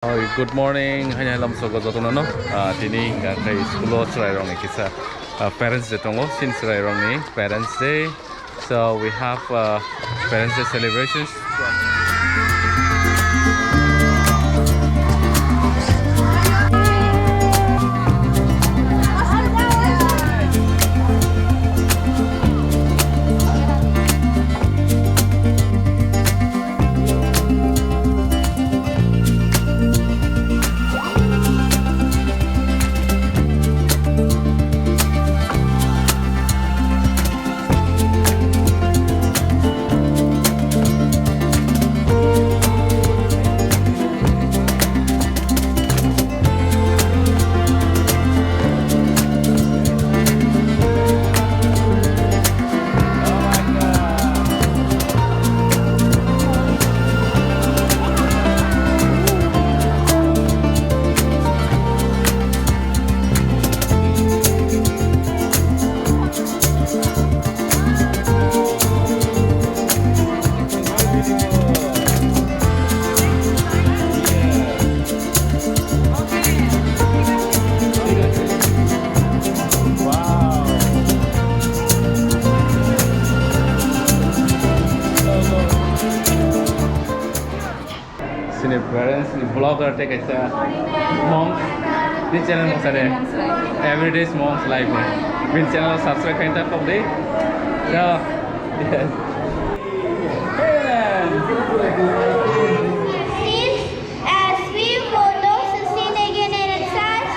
Good morning. Hanya lam sogo jotono no. Tini kai school serai rong ni kisa parents day tongo sin serai rong ni parents day. So we have parents day celebrations. Parents, vlogger take a moms. This channel is everyday moms life. This channel subscribe kind of day. So yes. As we follow 16 again and it says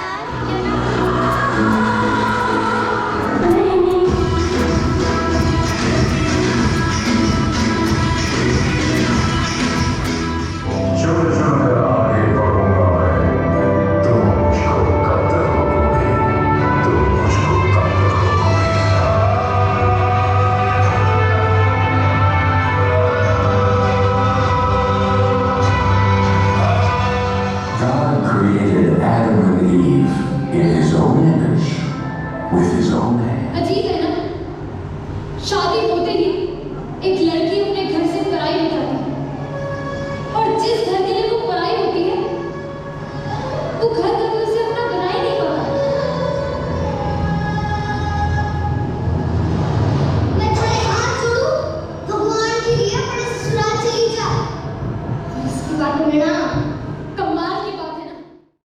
अजीब है ना, शादी होते ही एक लड़की अपने घर से पराई हो जाती है और जिस घर के लिए वो पराई